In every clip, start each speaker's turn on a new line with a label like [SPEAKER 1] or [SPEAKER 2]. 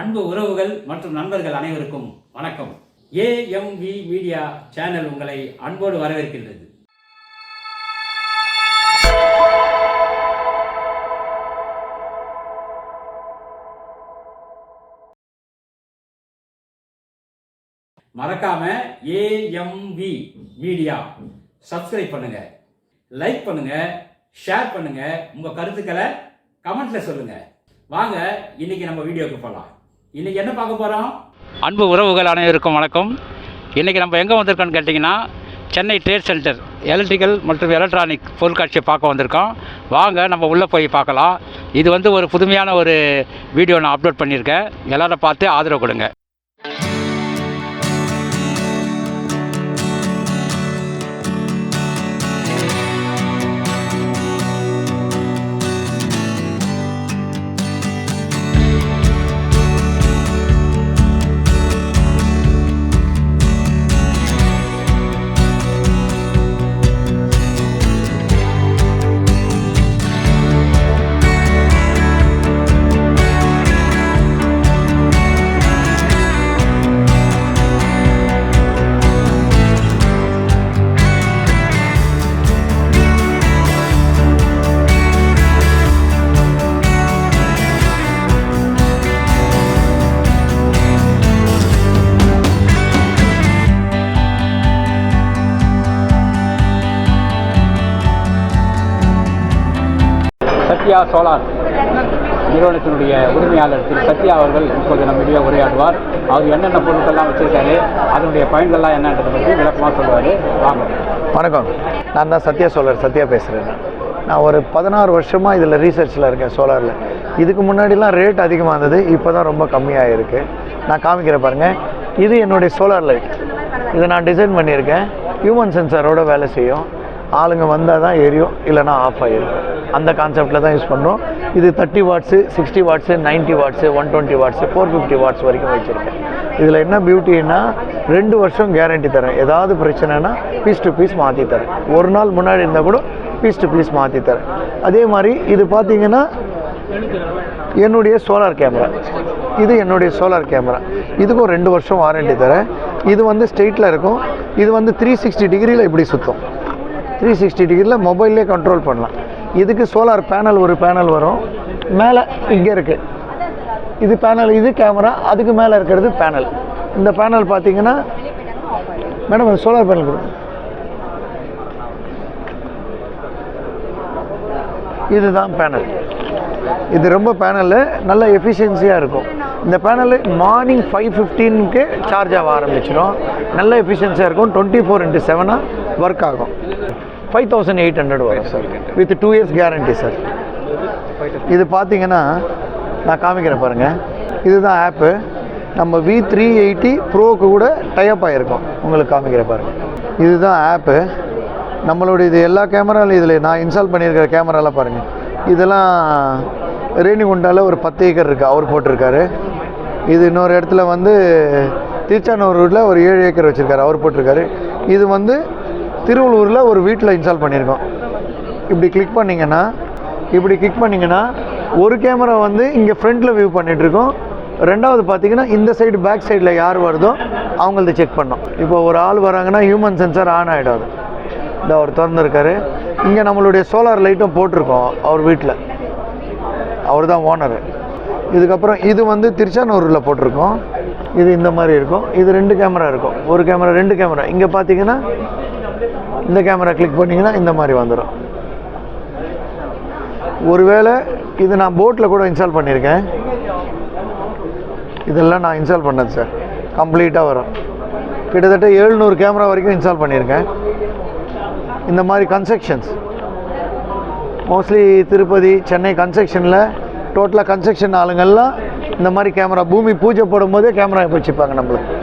[SPEAKER 1] அன்பு உறவுகள் மற்றும் நண்பர்கள் அனைவருக்கும் வணக்கம். AMV மீடியா சேனல் உங்களை அன்போடு வரவேற்கின்றது. மறக்காம AMV மீடியா சப்ஸ்கிரைப் பண்ணுங்க, லைக் பண்ணுங்க, ஷேர் பண்ணுங்க, உங்க கருத்துக்களை கமெண்ட்ல சொல்லுங்க. வாங்க இன்னைக்கு நம்ம வீடியோக்கு போகலாம். இன்னைக்கு என்ன பார்க்க போகிறோம்? அன்பு உறவுகள் அனைவருக்கும் வணக்கம். இன்றைக்கி நம்ம எங்கே வந்திருக்கோன்னு கேட்டிங்கன்னா, சென்னை ட்ரேட் சென்டர் எலக்ட்ரிக்கல் மற்றும் எலக்ட்ரானிக் பொருட்காட்சியை பார்க்க வந்திருக்கோம். வாங்க நம்ம உள்ளே போய் பார்க்கலாம். இது ஒரு புதுமையான ஒரு வீடியோ நான் அப்லோட் பண்ணியிருக்கேன். எல்லோரும் பார்த்து ஆதரவு கொடுங்க. சத்யா சோலார் நிறுவனத்தினுடைய உரிமையாளர் திரு சத்யா அவர்கள் இப்போது நம்மிடையே உரையாடுவார். அவர் என்னென்ன பொருட்கள்லாம் வச்சுருக்காரு, அதனுடைய பயன்கள்லாம் என்னன்றதை பற்றி விளக்கமாக சொல்லுவார். வாங்க.
[SPEAKER 2] வணக்கம், நான் தான் சத்யா சோலார் சத்யா பேசுகிறேன். நான் ஒரு 16 வருஷமாக இதில் ரீசர்ச்சில் இருக்கேன் சோலாரில். இதுக்கு முன்னாடிலாம் ரேட் அதிகமாக இருந்தது, இப்போ தான் ரொம்ப கம்மியாக இருக்குது. நான் காமிக்கிறேன் பாருங்கள். இது என்னுடைய சோலார் லைட். இதை நான் டிசைன் பண்ணியிருக்கேன். ஹியூமன் சென்சாரோட வேலை செய்யும். ஆளுங்க வந்தால் தான் எரியும், இல்லைனா ஆஃப் ஆகிடும். அந்த கான்செப்டில் தான் யூஸ் பண்ணுறோம். இது 30 watts, 60 watts, 90 watts, 120 watts, 450 watts வரைக்கும் வச்சுருக்கேன். இதில் என்ன பியூட்டின்னா, 2 வருஷம் கேரண்டி தரேன். ஏதாவது பிரச்சனைனா பீஸ் டு பீஸ் மாற்றி தரேன். ஒரு நாள் முன்னாடி இருந்தால் கூட பீஸ் டு பீஸ் மாற்றி தரேன். அதே மாதிரி இது பார்த்திங்கன்னா என்னுடைய சோலார் கேமரா. இது என்னுடைய சோலார் கேமரா. இதுக்கும் 2 வருஷம் வாரண்டி தரேன். இது ஸ்ட்ரெயிட்டில் இருக்கும். இது 360 டிகிரியில் இப்படி சுற்றும். 360 டிகிரியில் மொபைல்லே கண்ட்ரோல் பண்ணலாம். இதுக்கு சோலார் பேனல், ஒரு பேனல் வரும் மேலே இங்கே இருக்குது. இது பேனல், இது கேமரா. அதுக்கு மேலே இருக்கிறது பேனல். இந்த பேனல் பார்த்தீங்கன்னா மேடம், அது சோலார் பேனல் கொடுங்க. இதுதான் பேனல். இது ரொம்ப பேனலு நல்ல எஃபிஷியன்சியாக இருக்கும். இந்த பேனலு மார்னிங் 5:15க்கு சார்ஜ் ஆக ஆரம்பிச்சிடும். நல்ல எஃபிஷியன்சியாக இருக்கும். 24/7 ஒர்க் ஆகும். 5800 வரும் sir, with 2 years guarantee sir. இது பார்த்தீங்கன்னா நான் காமிக்கிறேன் பாருங்கள். இதுதான் ஆப்பு. நம்ம V380 ப்ரோக்கு கூட டைப் ஆகிருக்கும். உங்களுக்கு காமிக்கிற பாருங்கள். இதுதான் ஆப்பு நம்மளோட. இது எல்லா கேமராலும் இதில் நான் இன்ஸ்டால் பண்ணியிருக்கிற கேமராலாம் பாருங்கள். இதெல்லாம் ரேணிகுண்டாவில் ஒரு 10 ஏக்கர் இருக்குது, அவர் போட்டிருக்காரு. இது இன்னொரு இடத்துல திருச்சானூர் ரோட்டில் ஒரு 7 ஏக்கர் வச்சுருக்காரு, அவர் போட்டிருக்காரு. இது திருவள்ளூரில் ஒரு வீட்டில் இன்ஸ்டால் பண்ணியிருக்கோம். இப்படி கிளிக் பண்ணிங்கன்னா ஒரு கேமரா இங்கே ஃப்ரண்ட்டில் வியூ பண்ணிகிட்ருக்கோம். ரெண்டாவது பார்த்தீங்கன்னா இந்த சைடு பேக் சைடில் யார் வருதோ அவங்களது செக் பண்ணோம். இப்போ ஒரு ஆள் வராங்கன்னா ஹியூமன் சென்சார் ஆன் ஆகிடாது. இந்த அவர் திறந்துருக்காரு. இங்கே நம்மளுடைய சோலார் லைட்டும் போட்டிருக்கோம் அவர் வீட்டில். அவர் தான் ஓனரு. இதுக்கப்புறம் இது திருச்சானூரில் போட்டிருக்கோம். இது இந்த மாதிரி இருக்கும். இது 2 கேமரா இருக்கும். ஒரு கேமரா, 2 கேமரா. இங்கே பார்த்தீங்கன்னா இந்த கேமரா கிளிக் பண்ணிங்கன்னா இந்த மாதிரி வந்துடும். ஒருவேளை இது நான் போட்டில் கூட இன்ஸ்டால் பண்ணியிருக்கேன். இதெல்லாம் நான் இன்ஸ்டால் பண்ணது சார். கம்ப்ளீட்டாக வரும். கிட்டத்தட்ட 700 கேமரா வரைக்கும் இன்ஸ்டால் பண்ணியிருக்கேன். இந்த மாதிரி கன்ஸ்ட்ரக்ஷன்ஸ் மோஸ்ட்லி திருப்பதி, சென்னை கன்ஸ்ட்ரக்ஷனில் டோட்டலாக கன்ஸ்ட்ரக்ஷன் ஆளுங்கள்லாம் இந்த மாதிரி கேமரா பூமி பூஜை போடும்போதே கேமரா வச்சுப்பாங்க நம்மளுக்கு.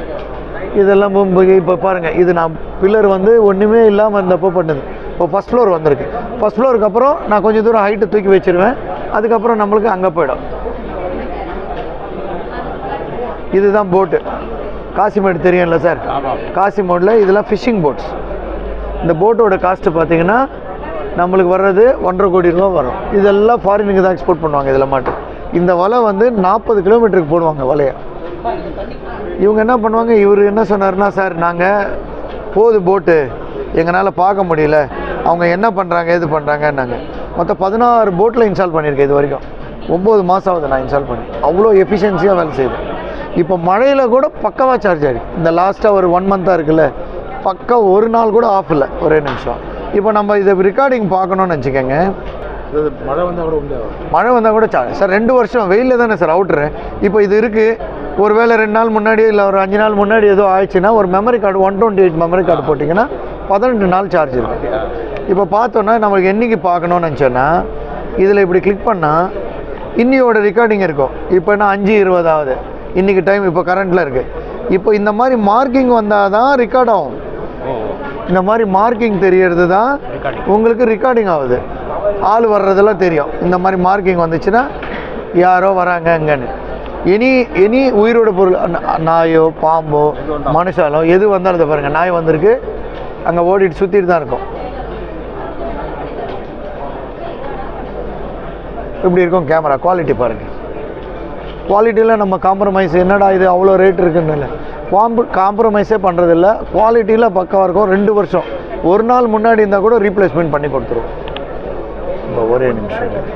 [SPEAKER 2] இதெல்லாம் இப்போ பாருங்கள். இது நான் பில்லர் ஒன்றுமே இல்லாமல் இருந்தப்போ பண்ணது. இப்போ ஃபஸ்ட் ஃப்ளோர் வந்திருக்கு. ஃபஸ்ட் ஃப்ளோருக்கு அப்புறம் நான் கொஞ்சம் தூரம் ஹைட்டு தூக்கி வச்சுருவேன். அதுக்கப்புறம் நம்மளுக்கு அங்கே போயிடும். இதுதான் போட்டு. காசிமேடு தெரியும்ல சார்? காசிமேடில் இதெல்லாம் ஃபிஷிங் போட்ஸ். இந்த போட்டோட காஸ்ட்டு பார்த்தீங்கன்னா நம்மளுக்கு வர்றது 1.5 கோடி ரூபா வரும். இதெல்லாம் ஃபாரினுக்கு தான் எக்ஸ்போர்ட் பண்ணுவாங்க. இதில் மாட்டு இந்த வலை வந்து 40 கிலோமீட்டருக்கு போடுவாங்க வலையை. இவங்க என்ன பண்ணுவாங்க, இவர் என்ன சொன்னார்னா, சார் நாங்கள் போகுது போட்டு எங்களால் பார்க்க முடியல, அவங்க என்ன பண்ணுறாங்க எது பண்ணுறாங்கன்னாங்க. மொத்தம் 16 போட்டில் இன்ஸ்டால் பண்ணியிருக்கேன் இது வரைக்கும். 9 மாதம் ஆகுது நான் இன்ஸ்டால் பண்ணி. அவ்வளோ எஃபிஷியன்சியாக வேலை செய்யுது. இப்போ மழையில் கூட பக்காவாக சார்ஜ் ஆகிருக்கு. இந்த லாஸ்ட்டாக ஒரு 1 மந்த்தாக இருக்குல்ல, பக்கா ஒரு நாள் கூட ஆஃப் இல்லை. ஒரே நிமிஷம். இப்போ நம்ம இதை ரெக்கார்டிங் பார்க்கணுன்னு வச்சுக்கோங்க.
[SPEAKER 3] மழை வந்தால் கூட உண்டு,
[SPEAKER 2] மழை வந்தால் கூட சார் 2 வருஷம் வெயிலில் தானே சார் அவுட்ரு. இப்போ இது இருக்குது, ஒரு வேளை 2 நாள் முன்னாடி இல்லை ஒரு 5 நாள் முன்னாடி ஏதோ ஆயிடுச்சுன்னா ஒரு மெமரி கார்டு 128 மெமரி கார்டு போட்டிங்கன்னா 18 நாள் சார்ஜ் இருக்கும். இப்போ பார்த்தோன்னா நம்மளுக்கு என்றைக்கு பார்க்கணுன்னு நினச்சோன்னா இதில் இப்படி கிளிக் பண்ணால் இன்னியோட ரெக்கார்டிங் இருக்கும். இப்போ நான் 5:20 ஆகுது இன்றைக்கி டைம், இப்போ கரண்ட்டில் இருக்குது. இப்போ இந்த மாதிரி மார்க்கிங் வந்தால் தான் ரெக்கார்ட் ஆகும். இந்த மாதிரி மார்க்கிங் தெரியறது தான் உங்களுக்கு ரெக்கார்டிங் ஆகுது. ஆள் வர்றதெல்லாம் தெரியும். இந்த மாதிரி மார்க்கிங் வந்துச்சுன்னா யாரோ வராங்க அங்கன்னு. எனி உயிரோட பொருள், நாயோ பாம்போ மனுஷாலோ எது வந்தாலும் இதை பாருங்கள், நாய் வந்திருக்கு அங்கே ஓடிட்டு சுற்றிட்டு தான் இருக்கும். இப்படி இருக்கும் கேமரா குவாலிட்டி பாருங்கள். குவாலிட்டியில் நம்ம காம்ப்ரமைஸ், என்னடா இது அவ்வளோ ரேட் இருக்குன்னு இல்லை, காம்ப்ரமைஸே பண்ணுறதில்ல. குவாலிட்டியில் பக்காவாக இருக்கும். 2 வருஷம். ஒரு நாள் முன்னாடி இருந்தால் கூட ரீப்ளேஸ்மெண்ட் பண்ணி கொடுத்துருவோம். இப்போ ஒரே நிமிஷம்.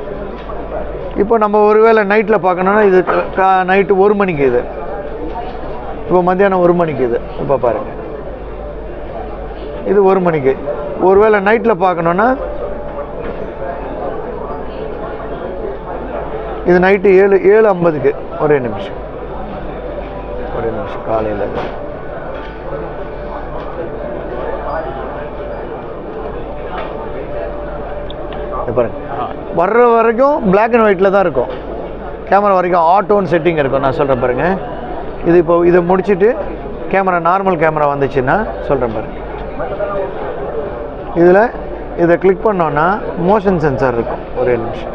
[SPEAKER 2] இப்போ நம்ம ஒரு வேளை நைட்டில் பார்க்கணுன்னா இது நைட்டு 1 மணிக்கு, இது இப்போ மத்தியானம் 1 மணிக்கு, இது இப்போ பாருங்கள் இது 1 மணிக்கு. ஒரு வேளை நைட்டில் பார்க்கணுன்னா இது நைட்டு 7:50க்கு. ஒரே நிமிஷம் காலையில். பாருங்க, வர்ற வரைக்கும் பிளாக் அண்ட் ஒயிட்டில் தான் இருக்கும் கேமரா வரைக்கும். ஆட்டோன்னு செட்டிங் இருக்கும். நான் சொல்கிறேன் பாருங்கள். இது இப்போ இதை முடிச்சுட்டு கேமரா நார்மல் கேமரா வந்துச்சுன்னா சொல்கிறேன் பாருங்கள். இதில் இதை கிளிக் பண்ணோன்னா மோஷன் சென்சார் இருக்கும். ஒரே நிமிஷம்.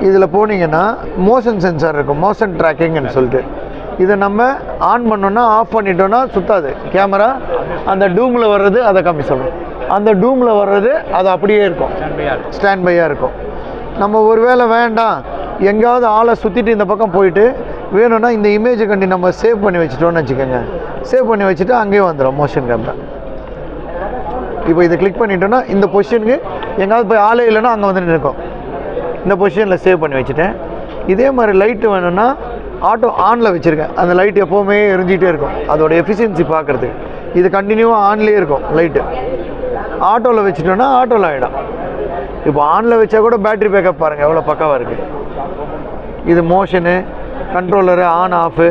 [SPEAKER 2] இதில் போனீங்கன்னா மோஷன் சென்சார் இருக்கும், மோஷன் ட்ராக்கிங்னு சொல்லிட்டு. இதை நம்ம ஆன் பண்ணோன்னா ஆஃப் பண்ணிட்டோன்னா சுத்தாது கேமரா. அந்த டூமில் வர்றது அதை கம்மி சொல்லணும், அந்த டூமில் வர்றது அது அப்படியே இருக்கும், ஸ்டாண்ட் பையாக இருக்கும். நம்ம ஒரு வேளை வேண்டாம் எங்கேயாவது ஆளை சுற்றிட்டு இந்த பக்கம் போயிட்டு வேணும்னா இந்த இமேஜை கண்டி நம்ம சேவ் பண்ணி வச்சுட்டோன்னு வச்சுக்கோங்க. சேவ் பண்ணி வச்சுட்டு அங்கேயே வந்துடும் மோஷன் கேமரா. இப்போ இதை கிளிக் பண்ணிட்டோன்னா இந்த பொசிஷனுக்கு எங்கேயாவது போய் ஆளே இல்லைன்னா அங்கே வந்து இருக்கும். இந்த பொசிஷனில் சேவ் பண்ணி வச்சுட்டேன். இதே மாதிரி லைட்டு வேணும்னா ஆட்டோ ஆனில் வச்சுருக்கேன். அந்த லைட் எப்போவுமே எரிஞ்சிகிட்டே இருக்கும் அதோட எஃபிஷியன்சி பார்க்குறதுக்கு. இது கண்டினியூவாக ஆன்லேயே இருக்கும் லைட்டு. ஆட்டோவில் வச்சுட்டோன்னா ஆட்டோவில் ஆகிடும். இப்போ ஆனில் வச்சா கூட பேட்ரி பேக்கப் பாருங்கள் எவ்வளோ பக்காவாக இருக்குது. இது motion, controller, on off,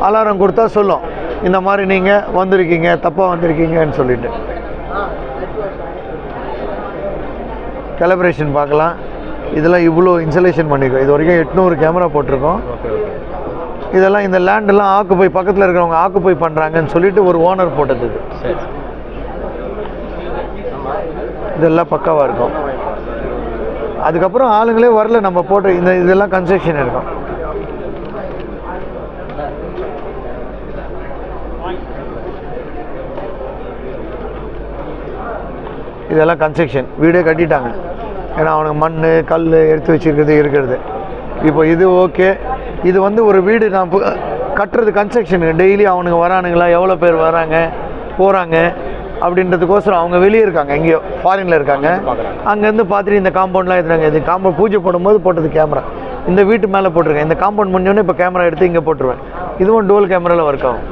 [SPEAKER 2] alarm கொடுத்தா சொல்லும் இந்த மாதிரி நீங்கள் வந்திருக்கீங்க, தப்பாக வந்திருக்கீங்கன்னு சொல்லிட்டு. கேலிப்ரேஷன் பார்க்கலாம். இதெல்லாம் இவ்வளோ இன்ஸ்டலேஷன் பண்ணியிருக்கோம். இது வரைக்கும் 800 கேமரா போட்டிருக்கோம். இதெல்லாம் இந்த லேண்டெல்லாம் ஆக்குப்பை பக்கத்தில் இருக்கிறவங்க ஆக்குப்பை பண்ணுறாங்கன்னு சொல்லிட்டு ஒரு ஓனர் போட்டது. இதெல்லாம் பக்காவாக இருக்கும். அதுக்கப்புறம் ஆளுங்களே வரல, நம்ம போட்ட இதெல்லாம் கன்ஸ்ட்ரக்ஷன் இருக்கும். இதெல்லாம் கன்ஸ்ட்ரக்ஷன் வீடே கட்டிட்டாங்க. ஏன்னா அவனுக்கு மண் கல் எடுத்து வச்சுருக்கிறது இருக்கிறது. இப்போ இது ஓகே. இது வந்து ஒரு வீடு நான் கட்டுறது கன்ஸ்ட்ரக்ஷனுக்கு. டெய்லி அவனுங்க வரானுங்களா, எவ்வளோ பேர் வராங்க போகிறாங்க அப்படின்றதுக்கோசரம் அவங்க வெளியே இருக்காங்க, எங்கேயோ ஃபாரினில் இருக்காங்க. அங்கேருந்து பார்த்துட்டு இந்த காம்பவுண்ட்லாம் எடுத்துறாங்க. இது காம்பவுண்ட் பூஜை போடும்போது போட்டது கேமரா. இந்த வீட்டு மேலே போட்டிருக்கேன். இந்த காம்பவுண்ட் முடிஞ்சோடனே இப்போ கேமரா எடுத்து இங்கே போட்டுருவேன். இதுவும் டோல் கேமராவில் ஒர்க் ஆகும்.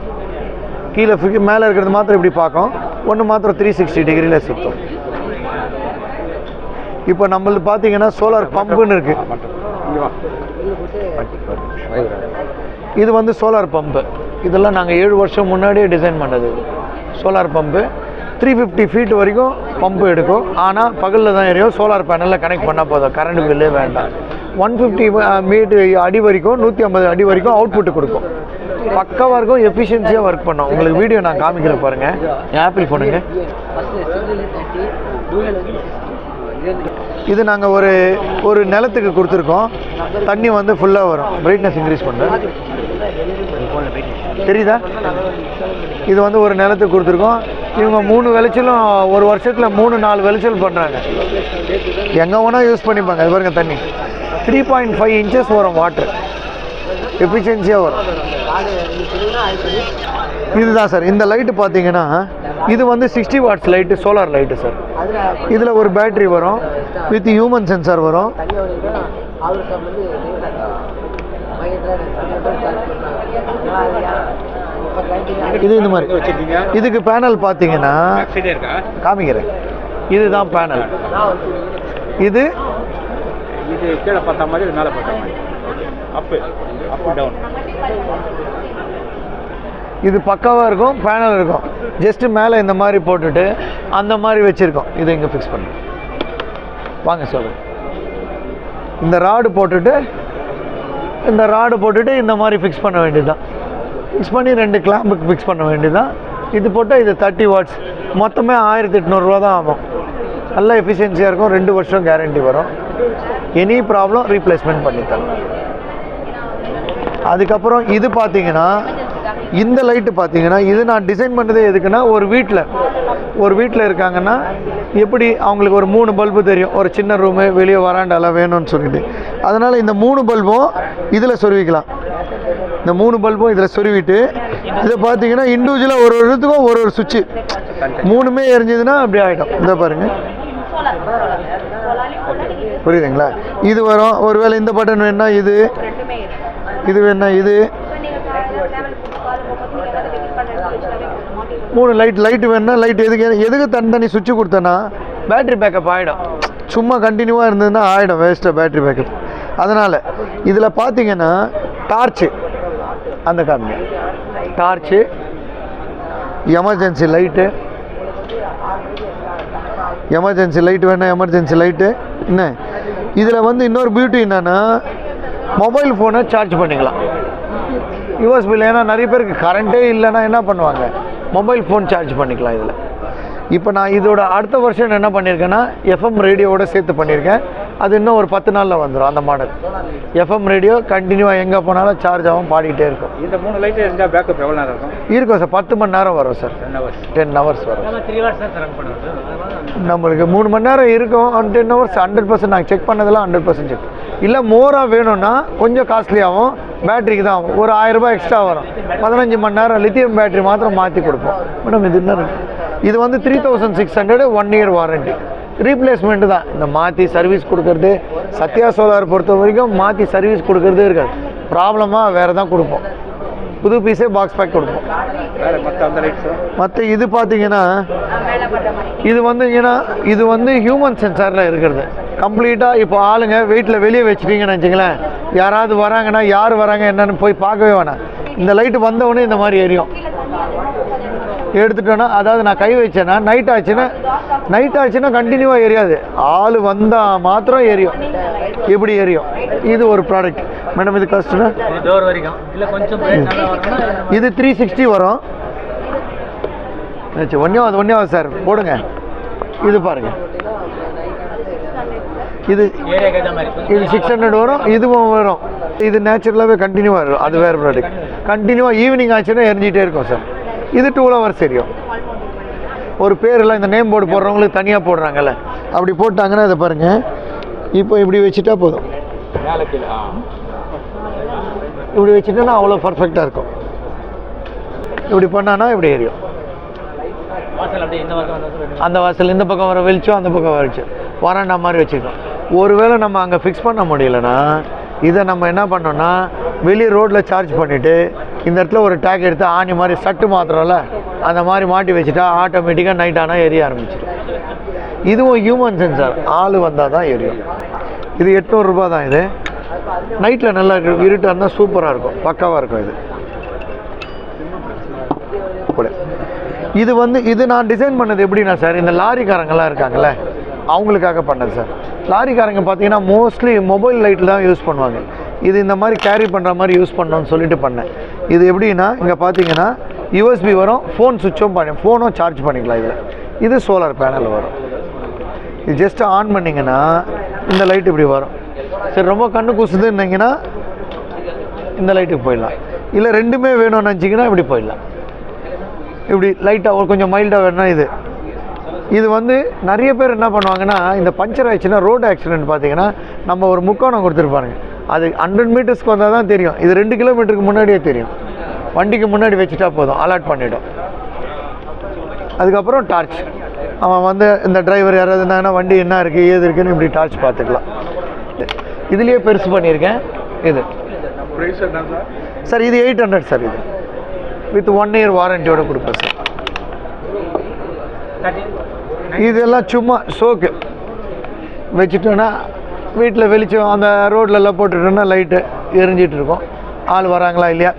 [SPEAKER 2] கீழே மேலே இருக்கிறது மாத்திரம் இப்படி பார்க்கும், ஒன்று மாத்திரம் 360 டிகிரியில் சுற்றும். இப்போ நம்மளது பார்த்தீங்கன்னா சோலார் பம்புன்னு இருக்குது. இது வந்து சோலார் பம்பு. இதெல்லாம் நாங்கள் 7 வருஷம் முன்னாடியே டிசைன் பண்ணது. சோலார் பம்பு 350 ஃபீட் வரைக்கும் பம்பு எடுக்கும். ஆனால் பகலில் தான் எரியும். சோலார் பேனலில் கனெக்ட் பண்ணால் போதும், கரண்ட் பில்லே வேண்டாம். 150 அடி வரைக்கும் 150 அடி வரைக்கும் அவுட்புட்டு கொடுக்கும். பக்காவாக இருக்கும், எஃபிஷியன்சியாக ஒர்க் பண்ணோம். உங்களுக்கு வீடியோ நான் காமிக்கிறேன் பாருங்கள். ஆப்பிள் போனுங்க. இது நாங்கள் ஒரு நிலத்துக்கு கொடுத்துருக்கோம். தண்ணி வந்து ஃபுல்லாக வரும். பிரைட்னஸ் இன்க்ரீஸ் பண்ணுறேன். தெரியுதா? இது வந்து ஒரு நிலத்துக்கு கொடுத்துருக்கோம். இவங்க 3 விளைச்சலும் ஒரு வருஷத்தில் 3-4 விளைச்சல் பண்ணுறாங்க. எங்கே வேணால் யூஸ் பண்ணிப்பாங்க. அது பாருங்க தண்ணி 3.5 inches வரும், வாட்டர் எஃபிஷியன்சியாக வரும். இதுதான் சார். இந்த லைட்டு பார்த்தீங்கன்னா இது வந்து 60 watts light, solar light sir. இதில் ஒரு பேட்ரி வரும், வித் ஹியூமன் சென்சார் வரும். இது இந்த மாதிரி இதுக்கு பேனல் பார்த்தீங்கன்னா காமிக்கிறேன். இதுதான் பேனல். இது
[SPEAKER 1] இது கீழே பார்த்த மாதிரி, மேலே பார்த்த மாதிரி, அப்பு டவுன்.
[SPEAKER 2] இது பக்காவாக இருக்கும். பேனல் இருக்கும். ஜஸ்ட்டு மேலே இந்த மாதிரி போட்டுட்டு அந்த மாதிரி வச்சுருக்கோம். இதை இங்கே ஃபிக்ஸ் பண்ணி வாங்க சொல்லுங்கள். இந்த ராடு போட்டுட்டு இந்த மாதிரி ஃபிக்ஸ் பண்ண வேண்டியது தான். ஃபிக்ஸ் பண்ணி 2 கிளாம்புக்கு ஃபிக்ஸ் பண்ண வேண்டியது தான். இது போட்டால் இது 30 watts. மொத்தமே 1800 ரூபா தான் ஆகும். நல்ல எஃபிஷியன்சியாக இருக்கும். 2 வருஷம் கேரண்டி வரும். எனி ப்ராப்ளம் ரீப்ளேஸ்மெண்ட் பண்ணித்தரோம். அதுக்கப்புறம் இது பார்த்தீங்கன்னா இந்த லைட்டு பார்த்தீங்கன்னா இது நான் டிசைன் பண்ணதே எதுக்குன்னா, ஒரு வீட்டில் இருக்காங்கன்னா எப்படி அவங்களுக்கு ஒரு 3 பல்பு தெரியும், ஒரு சின்ன ரூமு, வெளியே வராண்டாலாம் வேணும்னு சொல்லிட்டு. அதனால் இந்த 3 பல்பும் இதில் சொருவிக்கலாம். இந்த 3 பல்பும் இதில் சொருவிட்டு இதை பார்த்தீங்கன்னா இண்டிவிஜுவலாக ஒரு இடத்துக்கும் ஒரு சுவிட்சு 3மே எரிஞ்சதுன்னா அப்படி ஆகிடும். இதை பாருங்கள், புரியுதுங்களா? இது வரும். ஒருவேளை இந்த பட்டன் வேணா இது வேணா இது 3 லைட்டு வேணா லைட். எதுக்கு தனி சுவிட்சு கொடுத்தேன்னா பேட்ரி பேக்கப் ஆகிடும். சும்மா கண்டினியூவாக இருந்ததுன்னா ஆகிடும், வேஸ்ட்டாக பேட்ரி பேக்கப். அதனால் இதில் பார்த்தீங்கன்னா டார்ச்சு, அந்த காமிங்க டார்ச்சு, எமர்ஜென்சி லைட்டு வேணா எமர்ஜென்சி லைட்டு. என்ன இதில் வந்து இன்னொரு பியூட்டி என்னென்னா, மொபைல் ஃபோனை சார்ஜ் பண்ணிக்கலாம் யூஎஸ்பியில். ஏன்னா நிறைய பேருக்கு கரண்ட்டே இல்லைன்னா என்ன பண்ணுவாங்க, மொபைல் ஃபோன் சார்ஜ் பண்ணிக்கலாம் இதில். இப்போ நான் இதோட அடுத்த வருஷன் என்ன பண்ணியிருக்கேன்னா எஃப்எம் ரேடியோவோட சேர்த்து பண்ணியிருக்கேன். அது இன்னும் ஒரு 10 நாளில் வந்துடும் அந்த மாடல். எஃப்எம் ரேடியோ கண்டினியூவாக எங்கே போனாலும் சார்ஜ் ஆகும், பாடிக்கிட்டே இருக்கும்.
[SPEAKER 1] இந்த 3 லைட்டு இருந்தால் பேக்கப் எவ்வளோ நேரம்
[SPEAKER 2] இருக்கும் சார்? 10 மணி நேரம் வரும் சார். 10 hours வரும். நம்மளுக்கு 3 மணி நேரம் இருக்கும். 10 hours 100% நாங்கள் செக் பண்ணதெல்லாம் 100% செக். இல்லை மோராக வேணும்னா கொஞ்சம் காஸ்ட்லியாகவும், பேட்டரிக்கு தான் ஆகும். ஒரு 1000 ரூபாய் எக்ஸ்ட்ரா வரும். 15 மணி நேரம் லித்தியம் பேட்டரி மாத்திரம் மாற்றி கொடுப்போம். மேடம் இது என்ன, இது வந்து 3600, 1 year வாரண்டி. ரீப்ளேஸ்மெண்ட்டு தான். இந்த மாற்றி சர்வீஸ் கொடுக்கறது சத்யா சோலார் பொறுத்த வரைக்கும் மாற்றி சர்வீஸ் கொடுக்கறதே இருக்காது. ப்ராப்ளமாக வேறு தான் கொடுப்போம். புது பீஸே பாக்ஸ் பேக் கொடுப்போம். மற்ற இது பார்த்தீங்கன்னா இது வந்து ஹியூமன் சென்சாரில் இருக்கிறது கம்ப்ளீட்டாக. இப்போ ஆளுங்க வீட்டில் வெளியே வச்சுட்டீங்கன்னு வச்சுங்களேன், யாராவது வராங்கன்னா யார் வராங்க என்னன்னு போய் பார்க்கவே வேணாம். இந்த லைட்டு வந்தவொடனே இந்த மாதிரி எரியும். எடுத்துட்டோன்னா, அதாவது நான் கை வச்சேன்னா நைட் ஆச்சுன்னா கண்டினியூவாக எரியாது. ஆள் வந்தால் மாத்திரம் எரியும். இப்படி எரியும். இது ஒரு ப்ராடக்ட். மேடம் இது காஸ்ட்னா இது 360 வரும். ஒன்றாவது சார் போடுங்க. இது பாருங்க, இது 600 வரும். இதுவும் வரும். இது நேச்சுரலாகவே கண்டினியூவாக இருக்கும். அது வேறு ப்ராடக்ட். கண்டினியூவாக ஈவினிங் ஆச்சுன்னா எரிஞ்சிட்டே இருக்கும் சார். இது 2 hours எரியும். ஒரு பேரெல்லாம் இந்த நேம் போர்டு போடுறவங்களுக்கு தனியாக போடுறாங்கல்ல, அப்படி போட்டாங்கன்னா இதை பாருங்கள். இப்போ இப்படி வச்சுட்டா போதும். இப்படி வச்சுட்டோன்னா அவ்வளோ பர்ஃபெக்டாக இருக்கும். இப்படி பண்ணான்னா இப்படி எரியும். அந்த வாசல் இந்த பக்கம் வர வெளிச்சம், அந்த பக்கம் வெளிச்சம் வராண்டா மாதிரி வச்சுக்கணும். ஒருவேளை நம்ம அங்கே ஃபிக்ஸ் பண்ண முடியலன்னா இதை நம்ம என்ன பண்ணோம்னா வெளியே ரோட்டில் சார்ஜ் பண்ணிவிட்டு இந்த இடத்துல ஒரு டேக் எடுத்து ஆணி மாதிரி சட்டு மாத்திரம்ல அந்த மாதிரி மாட்டி வச்சுட்டா ஆட்டோமேட்டிக்காக நைட் ஆனால் எரிய ஆரம்பிச்சிடும். இதுவும் ஹியூமன் சென்சார். ஆள் வந்தால் தான் எரியும். இது 800 ரூபா தான். இது நைட்டில் நல்லா இருக்கும். இருட்டாக இருந்தால் சூப்பராக இருக்கும், பக்காவாக இருக்கும். இது நான் டிசைன் பண்ணது எப்படின்னா சார், இந்த லாரிக்காரங்கெல்லாம் இருக்காங்கல்ல அவங்களுக்காக பண்ணது சார். லாரிக்காரங்க பார்த்தீங்கன்னா மோஸ்ட்லி மொபைல் லைட்டில் தான் யூஸ் பண்ணுவாங்க. இது இந்த மாதிரி கேரி பண்ணுற மாதிரி யூஸ் பண்ணணும்னு சொல்லிட்டு பண்ணேன். இது எப்படின்னா இங்கே பார்த்தீங்கன்னா யூஎஸ்பி வரும், ஃபோன் சுவிட்சும் ஃபோனும் சார்ஜ் பண்ணிக்கலாம் இதில். இது சோலார் பேனல் வரும். இது ஜஸ்ட் ஆன் பண்ணிங்கன்னா இந்த லைட் இப்படி வரும். சரி ரொம்ப கண்ணு கூசுதுன்னீங்கன்னா இந்த லைட்டுக்கு போயிடலாம். இல்லை ரெண்டுமே வேணும்னு நினச்சிங்கன்னா இப்படி போயிடலாம். இப்படி லைட்டாக ஒரு கொஞ்சம் மைல்டாக வேணும்னா இது வந்து நிறைய பேர் என்ன பண்ணுவாங்கன்னா, இந்த பஞ்சர் ஆயிடுச்சுன்னா ரோடு ஆக்சிடென்ட் பார்த்தீங்கன்னா நம்ம ஒரு முக்கோணம் கொடுத்துருப்பாருங்க, அது 100 மீட்டர்ஸ்க்கு வந்தால் தான் தெரியும். இது 2 கிலோமீட்டருக்கு முன்னாடியே தெரியும். வண்டிக்கு முன்னாடி வச்சுட்டா போதும், அலர்ட் பண்ணிவிடும். அதுக்கப்புறம் டார்ச், அவன் வந்து இந்த டிரைவர் யாராவது இருந்தாங்கன்னா வண்டி என்ன இருக்குது ஏது இருக்குன்னு இப்படி டார்ச் பார்த்துக்கலாம். இதுலேயே பெருசு பண்ணியிருக்கேன். இது சார் இது 800 சார். இது வித் 1 இயர் வாரண்டியோட கொடுப்பேன் சார். இதெல்லாம் சும்மா ஷோக்கு வச்சுட்டோன்னா வீட்டில் வெளிச்சம் அந்த ரோட்லலாம் போட்டுட்டோன்னா லைட்டு எரிஞ்சிட்டு இருக்கும். ஆள் வராங்களா இல்லையா,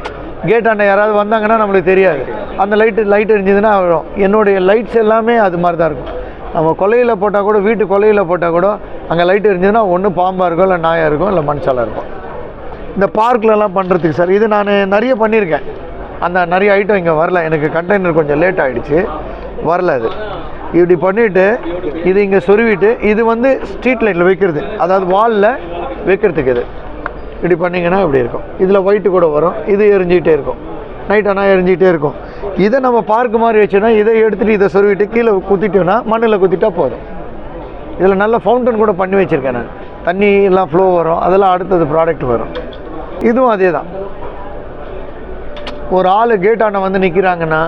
[SPEAKER 2] கேட்டாண்ட யாராவது வந்தாங்கன்னா நம்மளுக்கு தெரியாது. அந்த லைட் எரிஞ்சதுன்னா வரும். என்னுடைய லைட்ஸ் எல்லாமே அது மாதிரி தான் இருக்கும். நம்ம கொலையில் போட்டால் கூட, வீட்டு கொலையில் போட்டால் கூட அங்கே லைட் எரிஞ்சதுன்னா ஒன்று பாம்பாக இருக்கும், இல்லை நாயாக இருக்கும், இல்லை மனுஷாலாக இருக்கும். இந்த பார்க்லலாம் பண்ணுறதுக்கு சார் இது நான் நிறைய பண்ணியிருக்கேன். அந்த நிறைய ஐட்டம் இங்கே வரல, எனக்கு கண்டெய்னர் கொஞ்சம் லேட் ஆகிடுச்சு, வரல. அது இப்படி பண்ணிவிட்டு இது இங்கே சொருவிட்டு இது வந்து ஸ்ட்ரீட் லைட்டில் வைக்கிறது, அதாவது வாலில் வைக்கிறதுக்கு. இது இப்படி பண்ணிங்கன்னா இப்படி இருக்கும். இதில் ஒயிட்டு கூட வரும். இது எரிஞ்சிக்கிட்டே இருக்கும், நைட் ஆனால் எரிஞ்சிக்கிட்டே இருக்கும். இதை நம்ம பார்க் மாதிரி வச்சோன்னா இதை எடுத்துகிட்டு இதை சொருவிட்டு கீழே குத்திட்டோன்னா மண்ணில் குத்திட்டா போதும். இதில் நல்ல ஃபவுண்டன் கூட பண்ணி வச்சுருக்கேன் நான். தண்ணி எல்லாம் ஃப்ளோ வரும், அதெல்லாம் அடுத்தது ப்ராடக்ட் வரும். இதுவும் அதே தான். ஒரு ஆள் கேட்டாண்ட வந்து நிற்கிறாங்கன்னா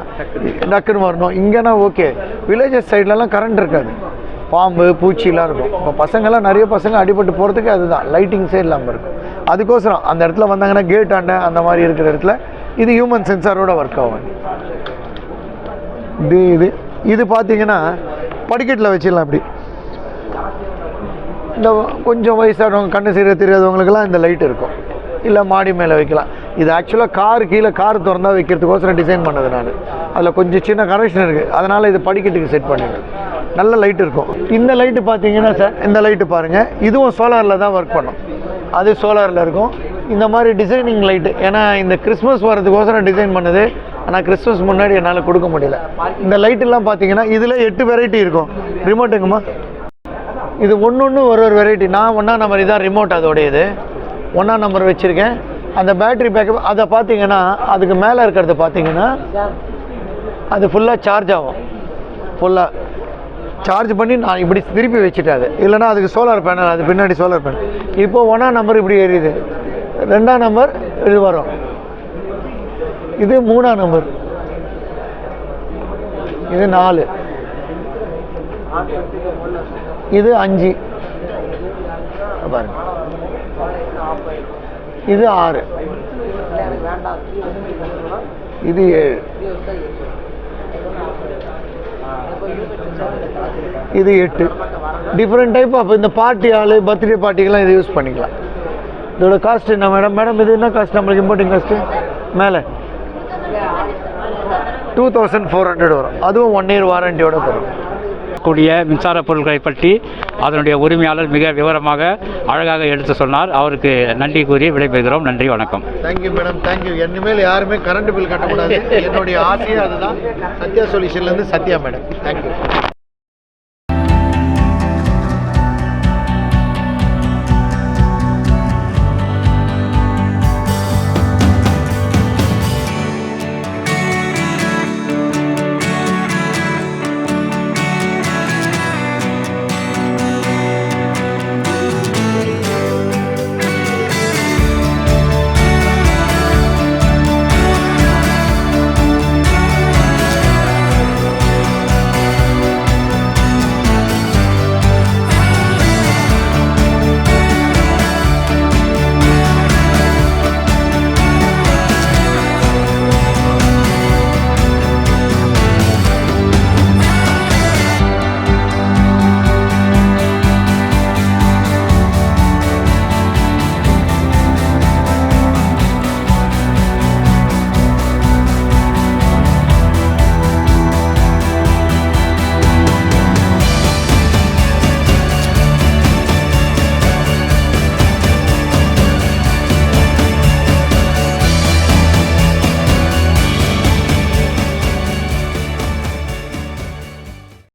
[SPEAKER 2] டக்குன்னு வரணும். இங்கேனா ஓகே, வில்லேஜஸ் சைட்லலாம் கரண்ட் இருக்காது, பாம்பு பூச்சிலாம் இருக்கும். இப்போ பசங்கள்லாம் நிறைய பசங்க அடிபட்டு போகிறதுக்கு அதுதான் லைட்டிங்ஸே இல்லாமல் இருக்கும். அதுக்கோசரம் அந்த இடத்துல வந்தாங்கன்னா கேட்டாண்ட அந்த மாதிரி இருக்கிற இடத்துல இது ஹியூமன் சென்சாரோட ஒர்க் ஆகும். இது பார்த்தீங்கன்னா படிக்கட்டில் வச்சிடலாம். இப்படி இந்த கொஞ்சம் வயசானவங்க கண்ணு சீர தெரியாதவங்களுக்கெல்லாம் இந்த லைட் இருக்கும், இல்லை மாடி மேலே வைக்கலாம். இது ஆக்சுவலாக கார் திறந்தா வைக்கிறதுக்கோசரம் டிசைன் பண்ணது நான். அதில் கொஞ்சம் சின்ன கரெக்ஷன் இருக்குது, அதனால் இது படிக்கட்டுக்கு செட் பண்ணிவிட்டேன். நல்ல லைட் இருக்கும். இந்த லைட்டு பார்த்தீங்கன்னா சார், இந்த லைட்டு பாருங்கள், இதுவும் சோலாரில் தான் ஒர்க் பண்ணும். அது சோலாரில் இருக்கும். இந்த மாதிரி டிசைனிங் லைட்டு, ஏன்னா இந்த கிறிஸ்மஸ் வரதுக்கோசரம் டிசைன் பண்ணுது. ஆனால் கிறிஸ்மஸ் முன்னாடி என்னால் கொடுக்க முடியல. இந்த லைட்டெல்லாம் பார்த்தீங்கன்னா இதில் 8 வெரைட்டி இருக்கும். ரிமோட்டுங்கம்மா, இது ஒன்று ஒரு வெரைட்டி. நான் 1ஆம் நம்பர் இதான் ரிமோட், அதோடையது 1ஆம் நம்பர் வச்சுருக்கேன். அந்த பேட்ரி பேக்கப் அதை பார்த்தீங்கன்னா அதுக்கு மேலே இருக்கிறது பார்த்தீங்கன்னா அது ஃபுல்லாக சார்ஜ் ஆகும். ஃபுல்லாக சார்ஜ் பண்ணி நான் இப்படி திருப்பி வச்சுட்டேன். அது இல்லைனா அதுக்கு சோலார் பேனல், அது பின்னாடி சோலார் பேனல். இப்போ 1ஆம் நம்பர் இப்படி எரியுது, 2ஆம் நம்பர் இது வரும், இது 3ஆம் நம்பர், இது 4, இது 5, பாருங்க, இது 6, இது 7, இது 8. டிஃப்ரெண்ட் டைப் ஆஃப் இந்த பார்ட்டி ஆள் பர்த்டே பார்ட்டிக்கெல்லாம் இது யூஸ் பண்ணிக்கலாம். இதோட காஸ்ட் என்ன மேடம் இது என்ன காஸ்ட் நம்மளுக்கு இம்போர்ட்டிங் காஸ்ட்டு? மேலே 2400 வரும். அதுவும் 1 இயர் வாரண்டியோட தரும்.
[SPEAKER 1] கூடிய மின்சார பொருட்களை பற்றி அதனுடைய உரிமையாளர் மிக விவரமாக அழகாக எடுத்து சொன்னார். அவருக்கு நன்றி கூறி விடைபெறுகிறோம். நன்றி, வணக்கம்.
[SPEAKER 2] Thank you madam, thank you. இனிமேல் யாருமே கரண்ட் பில் கட்டக்கூடாது, என்னுடைய ஆசையே அதுதான். சத்யா சொல்யூஷன்லேருந்து சத்யா மேடம். தேங்க்யூ.